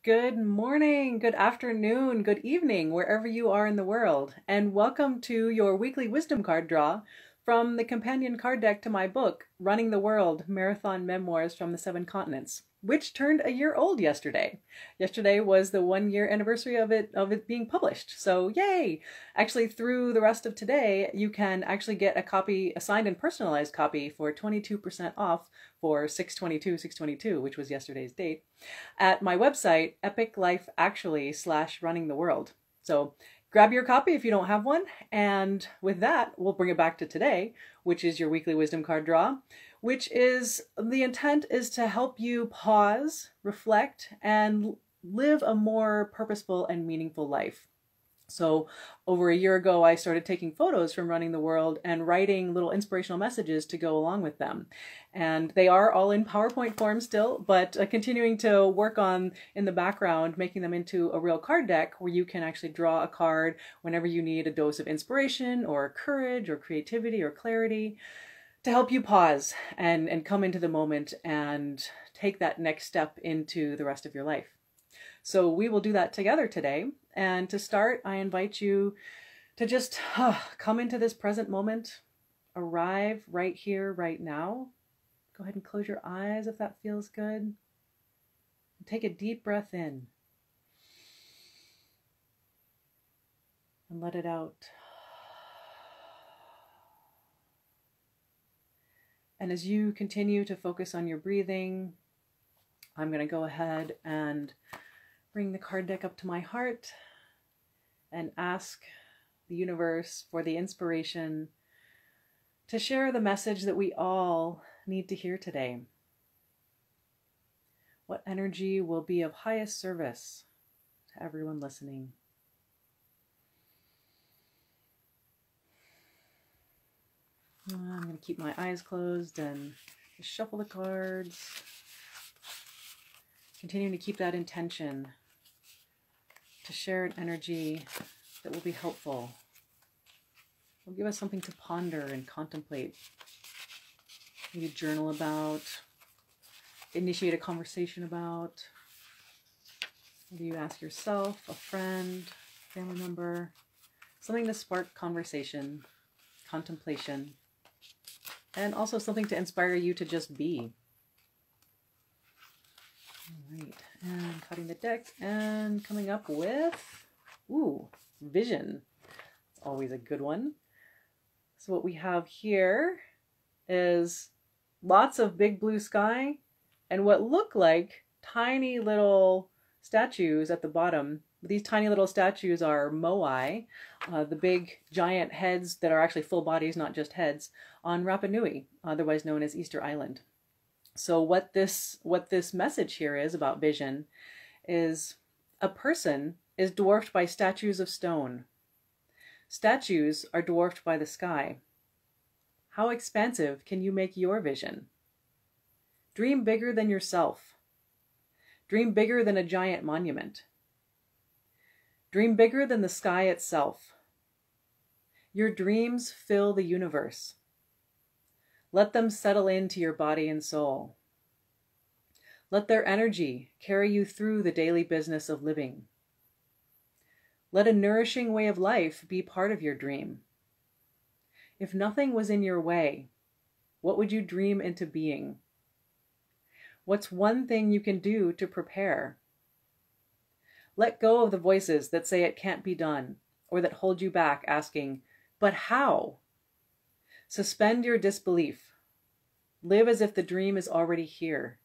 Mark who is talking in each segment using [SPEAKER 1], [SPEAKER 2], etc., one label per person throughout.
[SPEAKER 1] Good morning, good afternoon, good evening, wherever you are in the world, and welcome to your weekly wisdom card draw from the companion card deck to my book, Running the World, Marathon Memoirs from the Seven Continents, which turned a year old yesterday. Yesterday was the 1 year anniversary of it being published, so yay! Actually, through the rest of today, you can actually get a copy, a signed and personalized copy for 22% off for 6/22/6/22, which was yesterday's date, at my website, epiclifeactually.com/running the world. So grab your copy if you don't have one. And with that, we'll bring it back to today, which is your weekly wisdom card draw, which is the intent is to help you pause, reflect, and live a more purposeful and meaningful life. So over a year ago, I started taking photos from running the world and writing little inspirational messages to go along with them. And they are all in PowerPoint form still, but continuing to work on in the background, making them into a real card deck where you can actually draw a card whenever you need a dose of inspiration or courage or creativity or clarity to help you pause and come into the moment and take that next step into the rest of your life. So we will do that together today. And to start, I invite you to just come into this present moment, arrive right here, right now. Go ahead and close your eyes if that feels good. Take a deep breath in and let it out. And as you continue to focus on your breathing, I'm going to go ahead and bring the card deck up to my heart and ask the universe for the inspiration to share the message that we all need to hear today. What energy will be of highest service to everyone listening? I'm going to keep my eyes closed and just shuffle the cards, continuing to keep that intention to share an energy that will be helpful, will give us something to ponder and contemplate, maybe journal about, initiate a conversation about. Maybe you ask yourself, a friend, family member, something to spark conversation, contemplation, and also something to inspire you to just be. All right, and cutting the deck and coming up with, vision. It's always a good one. So what we have here is lots of big blue sky and what look like tiny little statues at the bottom. These tiny little statues are moai, the big giant heads that are actually full bodies, not just heads, on Rapa Nui, otherwise known as Easter Island. So what this message here is about vision is a person is dwarfed by statues of stone. Statues are dwarfed by the sky. How expansive can you make your vision? Dream bigger than yourself. Dream bigger than a giant monument. Dream bigger than the sky itself. Your dreams fill the universe. Let them settle into your body and soul. Let their energy carry you through the daily business of living. Let a nourishing way of life be part of your dream. If nothing was in your way, what would you dream into being? What's one thing you can do to prepare? Let go of the voices that say it can't be done or that hold you back asking, but how? Suspend your disbelief. Live as if the dream is already here.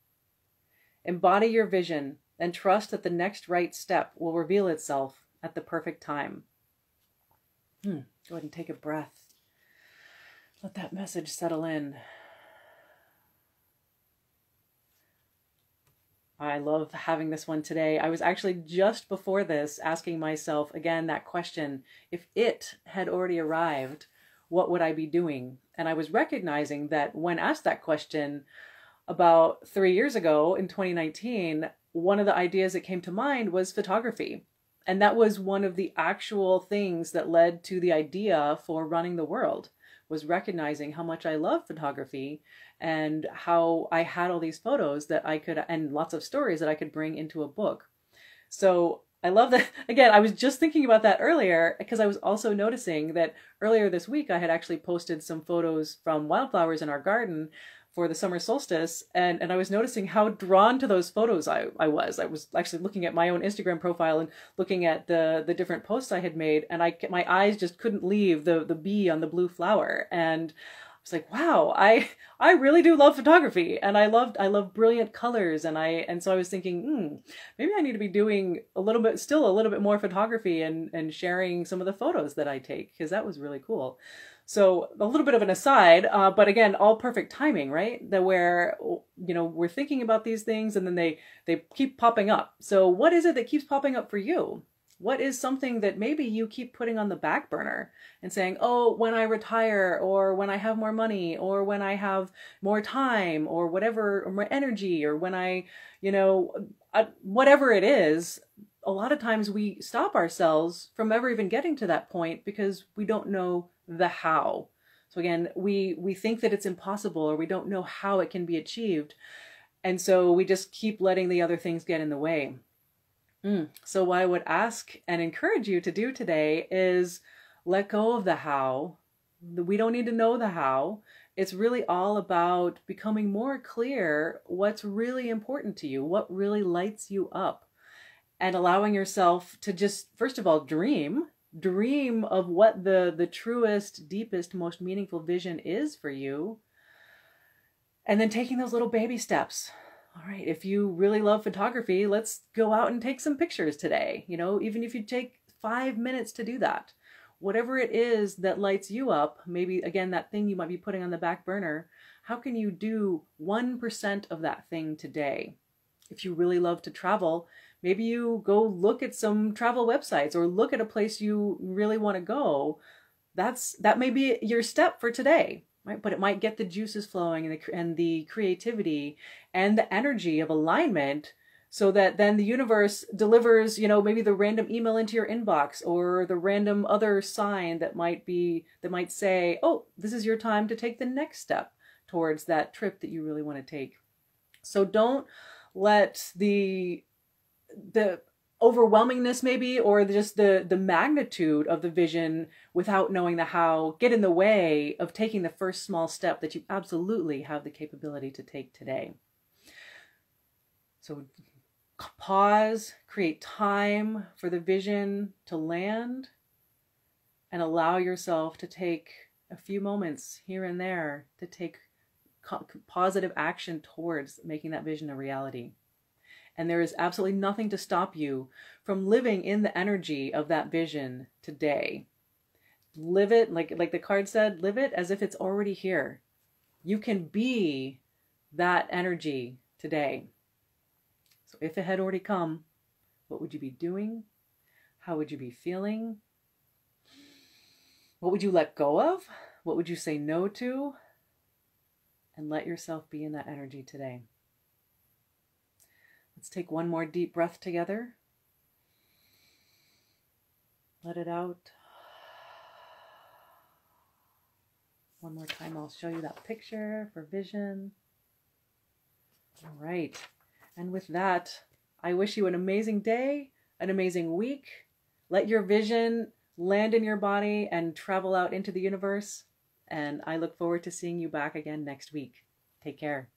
[SPEAKER 1] Embody your vision and trust that the next right step will reveal itself at the perfect time. Go ahead and take a breath. Let that message settle in. I love having this one today. I was actually just before this asking myself again that question, if it had already arrived, what would I be doing? And I was recognizing that when asked that question about 3 years ago in 2019, one of the ideas that came to mind was photography. And that was one of the actual things that led to the idea for Running the World, was recognizing how much I love photography and how I had all these photos that I could, and lots of stories that I could bring into a book. So I love that. Again, I was just thinking about that earlier because I was also noticing that earlier this week I had actually posted some photos from wildflowers in our garden for the summer solstice, and I was noticing how drawn to those photos I was. I was actually looking at my own Instagram profile and looking at the different posts I had made, and my eyes just couldn't leave the bee on the blue flower. And I was like, wow, I really do love photography, and I love brilliant colors, and so I was thinking, maybe I need to be doing still a little bit more photography and sharing some of the photos that I take, because that was really cool. So a little bit of an aside, but again, all perfect timing, right? That where, we're thinking about these things and then they keep popping up. So what is it that keeps popping up for you? What is something that maybe you keep putting on the back burner and saying, oh, when I retire, or when I have more money, or when I have more time, or whatever, or more energy, or when I, whatever it is, a lot of times we stop ourselves from ever even getting to that point because we don't know the how. So again, we think that it's impossible, or we don't know how it can be achieved. And so we just keep letting the other things get in the way. So what I would ask and encourage you to do today is let go of the how. We don't need to know the how. It's really all about becoming more clear what's really important to you, what really lights you up, and allowing yourself to just, first of all, dream of what the truest, deepest, most meaningful vision is for you. And then taking those little baby steps. All right, if you really love photography, let's go out and take some pictures today. Even if you take 5 minutes to do that, whatever it is that lights you up, maybe again, that thing you might be putting on the back burner, how can you do 1% of that thing today? If you really love to travel, maybe you go look at some travel websites or look at a place you really want to go. That may be your step for today, right? But it might get the juices flowing and the creativity and the energy of alignment, so that then the universe delivers, maybe the random email into your inbox, or the random other sign that might say, oh, this is your time to take the next step towards that trip that you really want to take. So don't let the overwhelmingness maybe, or just the magnitude of the vision without knowing the how, get in the way of taking the first small step that you absolutely have the capability to take today. So pause, create time for the vision to land, and allow yourself to take a few moments here and there to take positive action towards making that vision a reality. And there is absolutely nothing to stop you from living in the energy of that vision today. Live it, like the card said, live it as if it's already here. You can be that energy today. So if it had already come, what would you be doing? How would you be feeling? What would you let go of? What would you say no to? And let yourself be in that energy today. Let's take one more deep breath together. Let it out. One more time, I'll show you that picture for vision. All right. And with that, I wish you an amazing day, an amazing week. Let your vision land in your body and travel out into the universe. And I look forward to seeing you back again next week. Take care.